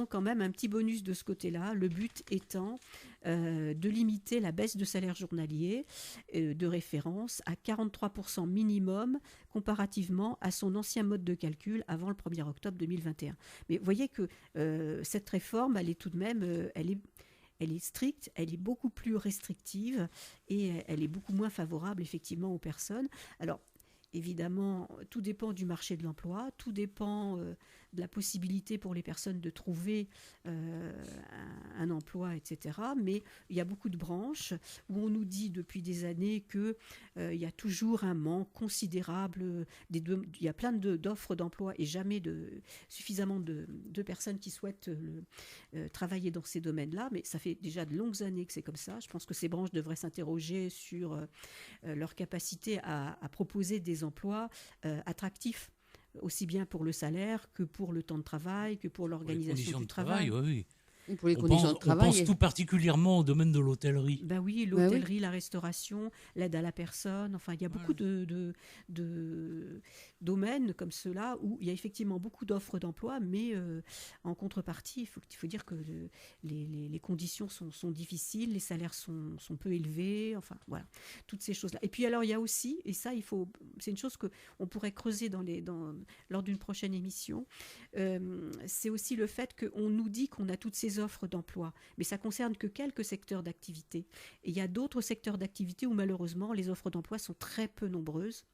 quand même un petit bonus de ce côté-là, le but étant de limiter la baisse de salaire journalier de référence à 43% minimum comparativement à son ancien mode de calcul avant le 1er octobre 2021. Mais vous voyez que cette réforme, elle est tout de même, elle est stricte, elle est beaucoup plus restrictive et elle est beaucoup moins favorable effectivement aux personnes. Alors, évidemment, tout dépend du marché de l'emploi, tout dépend de la possibilité pour les personnes de trouver un emploi, etc. Mais il y a beaucoup de branches où on nous dit depuis des années qu'il y a toujours un manque considérable. Il y a plein d'offres d'emploi et jamais suffisamment de personnes qui souhaitent travailler dans ces domaines-là. Mais ça fait déjà de longues années que c'est comme ça. Je pense que ces branches devraient s'interroger sur leur capacité à proposer des emplois attractifs, aussi bien pour le salaire que pour le temps de travail, que pour l'organisation du travail. Oui. Pour les conditions de travail. On pense tout particulièrement au domaine de l'hôtellerie. Ben oui, l'hôtellerie, la restauration, l'aide à la personne. Enfin, il y a beaucoup de domaines comme ceux-là où il y a effectivement beaucoup d'offres d'emploi, mais en contrepartie, il faut dire que les conditions sont difficiles, les salaires sont peu élevés. Enfin, voilà, toutes ces choses-là. Et puis alors, il y a aussi, et ça, c'est une chose qu'on pourrait creuser lors d'une prochaine émission, c'est aussi le fait qu'on nous dit qu'on a toutes ces offres d'emploi, mais ça concerne que quelques secteurs d'activité. Et il y a d'autres secteurs d'activité où malheureusement les offres d'emploi sont très peu nombreuses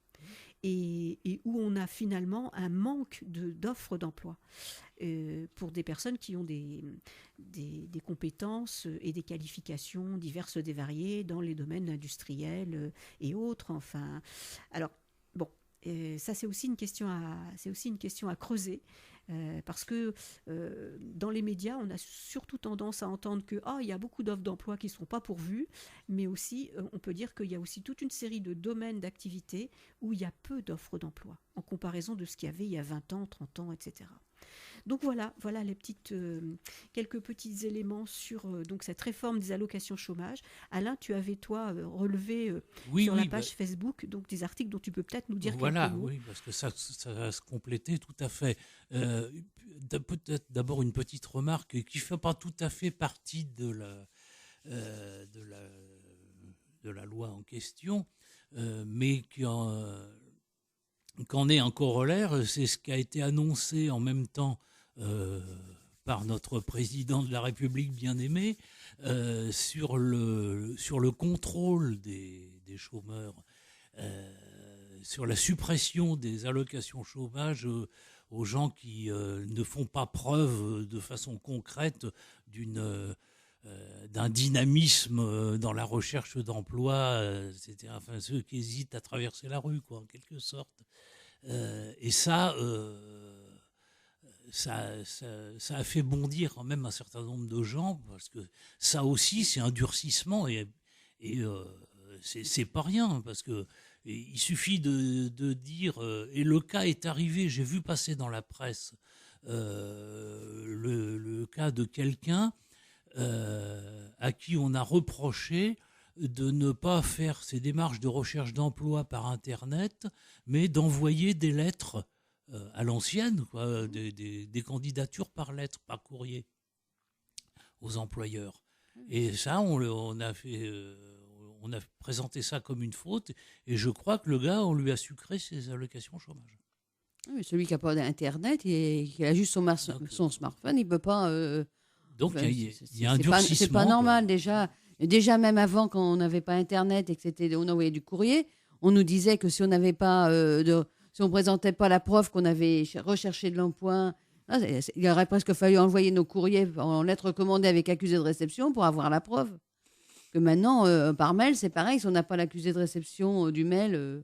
et où on a finalement un manque d'offres d'emploi pour des personnes qui ont des compétences et des qualifications diverses et variées dans les domaines industriels et autres. Enfin, alors bon. Ça, c'est aussi une question à creuser. Parce que dans les médias, on a surtout tendance à entendre que il y a beaucoup d'offres d'emploi qui ne sont pas pourvues, mais aussi, on peut dire qu'il y a aussi toute une série de domaines d'activité où il y a peu d'offres d'emploi, en comparaison de ce qu'il y avait il y a 20 ans, 30 ans, etc. Donc voilà les quelques petits éléments sur donc cette réforme des allocations chômage. Alain, tu avais toi relevé sur la page Facebook donc des articles dont tu peux peut-être nous dire quelques mots. Oui, parce que ça va se compléter tout à fait. Peut-être d'abord une petite remarque qui ne fait pas tout à fait partie de la loi en question, mais qu'en est un corollaire, c'est ce qui a été annoncé en même temps par notre président de la République bien-aimé sur le contrôle des chômeurs, sur la suppression des allocations chômage aux gens qui ne font pas preuve de façon concrète d'un dynamisme dans la recherche d'emploi, c'est-à-dire enfin, ceux qui hésitent à traverser la rue, quoi, en quelque sorte. Et ça a fait bondir quand même un certain nombre de gens, parce que ça aussi, c'est un durcissement, et c'est pas rien, parce que il suffit de dire, et le cas est arrivé, j'ai vu passer dans la presse le cas de quelqu'un à qui on a reproché de ne pas faire ses démarches de recherche d'emploi par Internet, mais d'envoyer des lettres à l'ancienne, quoi, des candidatures par lettre, par courrier aux employeurs. Et ça, on on a présenté ça comme une faute, et je crois que le gars, on lui a sucré ses allocations chômage. Oui, celui qui n'a pas d'Internet et qui a juste son smartphone, il ne peut pas... Donc, il y a un durcissement. C'est pas normal, déjà. Déjà, même avant, quand on n'avait pas Internet et que on envoyait du courrier, on nous disait que si on n'avait pas si on présentait pas la preuve qu'on avait recherché de l'emploi, il aurait presque fallu envoyer nos courriers en lettres recommandées avec accusé de réception pour avoir la preuve. Que maintenant, par mail, c'est pareil. Si on n'a pas l'accusé de réception du mail,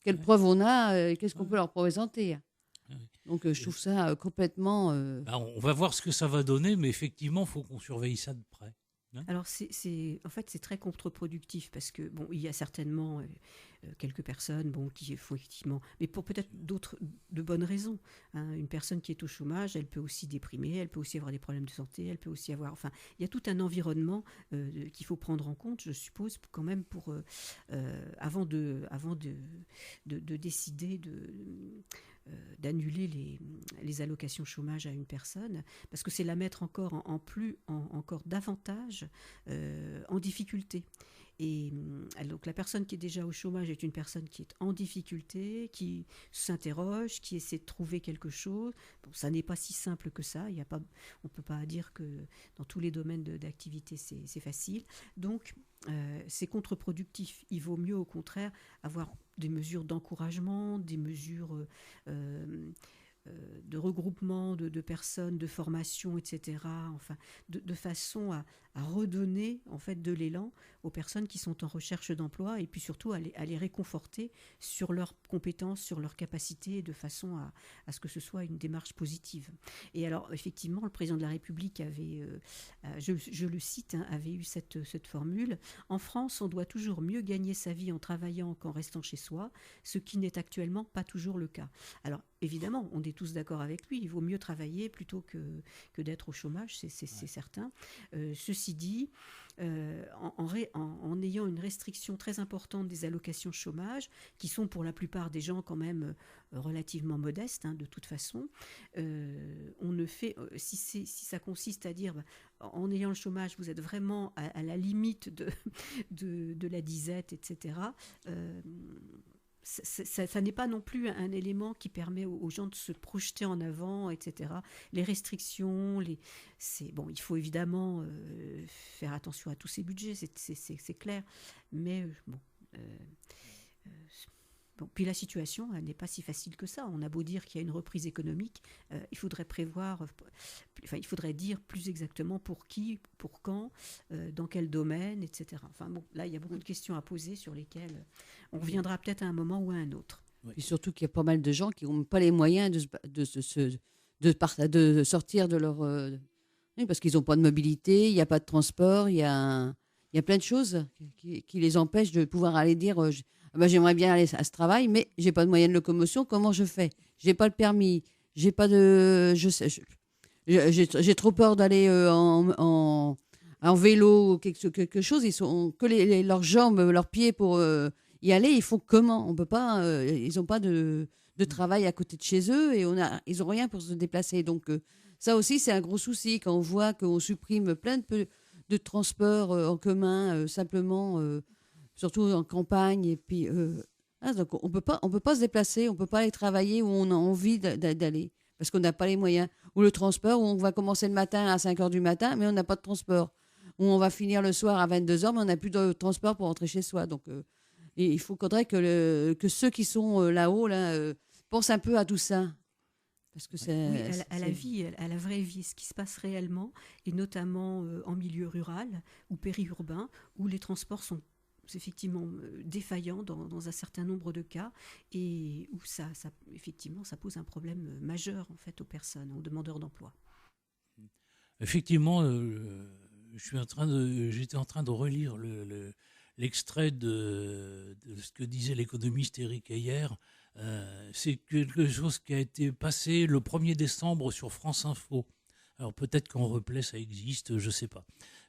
quelle preuve on a qu'est-ce qu'on peut leur présenter? Donc, je trouve ça complètement... On va voir ce que ça va donner, mais effectivement, il faut qu'on surveille ça de près. Alors, en fait, c'est très contre-productif parce que, il y a certainement quelques personnes qui font effectivement, mais pour peut-être d'autres, de bonnes raisons. Hein. Une personne qui est au chômage, elle peut aussi déprimer, elle peut aussi avoir des problèmes de santé, elle peut aussi avoir... Enfin, il y a tout un environnement qu'il faut prendre en compte, je suppose, quand même, avant de décider d'annuler les allocations chômage à une personne, parce que c'est la mettre encore encore davantage en difficulté. Et donc la personne qui est déjà au chômage est une personne qui est en difficulté, qui s'interroge, qui essaie de trouver quelque chose. Ça n'est pas si simple que ça. On ne peut pas dire que dans tous les domaines d'activité c'est facile. Donc c'est contre-productif. Il vaut mieux au contraire avoir des mesures d'encouragement, des mesures de regroupement de personnes, de formation, etc. Enfin, de façon à redonner en fait de l'élan aux personnes qui sont en recherche d'emploi et puis surtout à les réconforter sur leurs compétences, sur leurs capacités, de façon à ce que ce soit une démarche positive. Et alors effectivement, le président de la République avait, je le cite, avait eu cette formule: en France, on doit toujours mieux gagner sa vie en travaillant qu'en restant chez soi, ce qui n'est actuellement pas toujours le cas. Alors évidemment, on est tous d'accord avec lui, il vaut mieux travailler plutôt que d'être au chômage, c'est certain. Ceci dit, en ayant une restriction très importante des allocations chômage, qui sont pour la plupart des gens quand même relativement modestes, de toute façon, on ne fait, si ça consiste à dire, en ayant le chômage, vous êtes vraiment à la limite de la disette, etc., ça n'est pas non plus un élément qui permet aux gens de se projeter en avant, etc. Les restrictions, il faut évidemment faire attention à tous ces budgets, c'est clair, mais puis la situation, elle n'est pas si facile que ça. On a beau dire qu'il y a une reprise économique, il faudrait dire plus exactement pour qui, pour quand, dans quel domaine, etc. Enfin là, il y a beaucoup de questions à poser sur lesquelles on reviendra peut-être à un moment ou à un autre. Et surtout qu'il y a pas mal de gens qui n'ont pas les moyens de sortir de leur... parce qu'ils n'ont pas de mobilité, il n'y a pas de transport, il y a plein de choses qui les empêchent de pouvoir aller dire... j'aimerais bien aller à ce travail, mais j'ai pas de moyen de locomotion. Comment je fais? J'ai pas le permis. J'ai pas de. J'ai trop peur d'aller en vélo ou quelque chose. Ils sont que leurs jambes, leurs pieds pour y aller. Ils font comment? On peut pas. Ils ont pas de travail à côté de chez eux et ils ont rien pour se déplacer. Donc ça aussi c'est un gros souci quand on voit qu'on supprime plein de transports en commun simplement. Surtout en campagne, et puis donc on peut pas se déplacer, on peut pas aller travailler où on a envie d'aller, parce qu'on n'a pas les moyens. Ou le transport, où on va commencer le matin à 5h du matin, mais on n'a pas de transport. Ou on va finir le soir à 22h, mais on n'a plus de transport pour rentrer chez soi. Donc il faudrait que ceux qui sont là-haut pensent un peu à tout ça. Parce que à la vie, à la vraie vie, ce qui se passe réellement, et notamment en milieu rural ou périurbain, où les transports sont effectivement défaillant dans un certain nombre de cas et où ça pose un problème majeur en fait aux personnes, aux demandeurs d'emploi. Effectivement, j'étais en train de relire l'extrait de ce que disait l'économiste Éric Heyer. C'est quelque chose qui a été passé le 1er décembre sur France Info. Alors peut-être qu'en replay ça existe, je ne sais pas.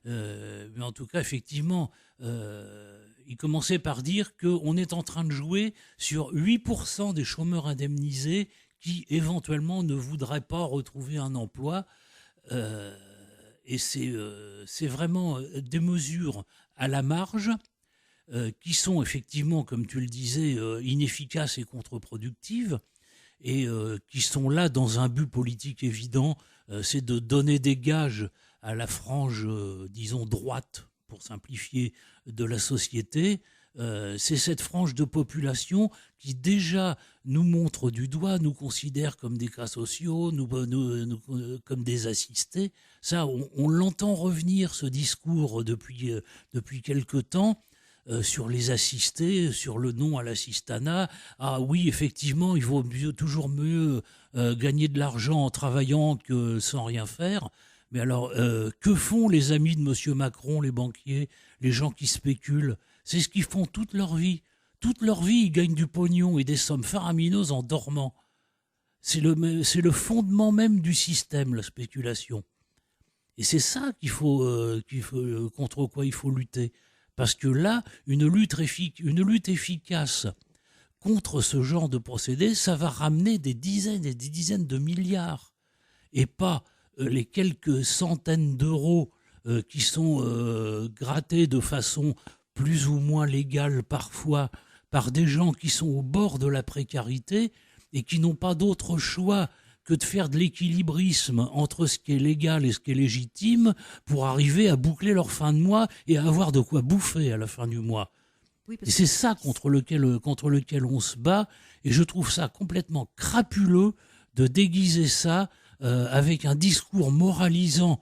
Mais en tout cas, effectivement, il commençait par dire qu'on est en train de jouer sur 8% des chômeurs indemnisés qui, éventuellement, ne voudraient pas retrouver un emploi. Et c'est vraiment des mesures à la marge qui sont effectivement, comme tu le disais, inefficaces et contre-productives, et qui sont là dans un but politique évident, c'est de donner des gages à la frange, disons, droite, pour simplifier, de la société. C'est cette frange de population qui déjà nous montre du doigt, nous considère comme des cas sociaux, nous comme des assistés. Ça, on l'entend revenir, ce discours, depuis quelque temps, sur les assistés, sur le non à l'assistanat. Ah oui, effectivement, il vaut toujours mieux gagner de l'argent en travaillant que sans rien faire. Mais alors, que font les amis de M. Macron, les banquiers, les gens qui spéculent? C'est ce qu'ils font toute leur vie. Toute leur vie, ils gagnent du pognon et des sommes faramineuses en dormant. C'est le fondement même du système, la spéculation. Et c'est ça contre quoi il faut lutter. Parce que là, une lutte efficace contre ce genre de procédé, ça va ramener des dizaines et des dizaines de milliards. Et pas les quelques centaines d'euros qui sont grattés de façon plus ou moins légale parfois par des gens qui sont au bord de la précarité et qui n'ont pas d'autre choix que de faire de l'équilibrisme entre ce qui est légal et ce qui est légitime pour arriver à boucler leur fin de mois et à avoir de quoi bouffer à la fin du mois. Oui, et c'est ça contre lequel on se bat, et je trouve ça complètement crapuleux de déguiser ça avec un discours moralisant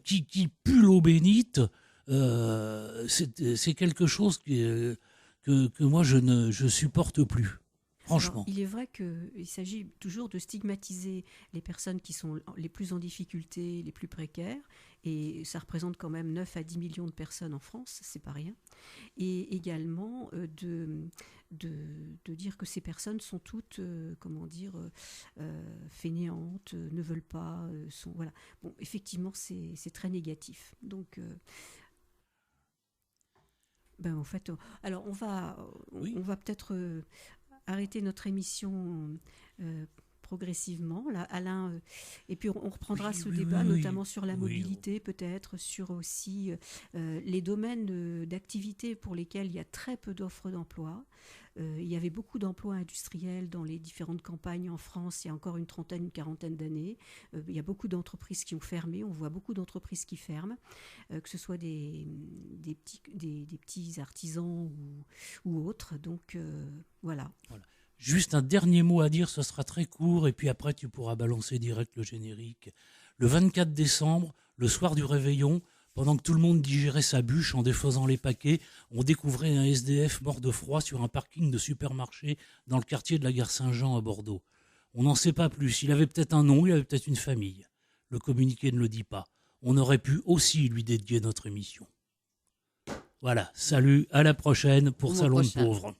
qui pue l'eau bénite. C'est quelque chose que moi je supporte plus. Franchement. Alors, il est vrai qu'il s'agit toujours de stigmatiser les personnes qui sont les plus en difficulté, les plus précaires, et ça représente quand même 9 à 10 millions de personnes en France, c'est pas rien, et également de dire que ces personnes sont toutes, fainéantes, ne veulent pas, voilà. Bon, effectivement, c'est très négatif. Donc, en fait, alors on va peut-être arrêter notre émission progressivement, là, Alain, et puis on reprendra ce débat, notamment sur la mobilité, peut-être sur aussi les domaines d'activité pour lesquels il y a très peu d'offres d'emploi. Il y avait beaucoup d'emplois industriels dans les différentes campagnes en France il y a encore une quarantaine d'années. Il y a beaucoup d'entreprises qui ont fermé, on voit beaucoup d'entreprises qui ferment, que ce soit des petits artisans ou autres. Donc voilà. Juste un dernier mot à dire, ce sera très court, et puis après tu pourras balancer direct le générique. Le 24 décembre, le soir du réveillon, pendant que tout le monde digérait sa bûche en défaisant les paquets, on découvrait un SDF mort de froid sur un parking de supermarché dans le quartier de la gare Saint-Jean à Bordeaux. On n'en sait pas plus. Il avait peut-être un nom, il avait peut-être une famille. Le communiqué ne le dit pas. On aurait pu aussi lui dédier notre émission. Voilà, salut, à la prochaine pour Salon de Pauvres.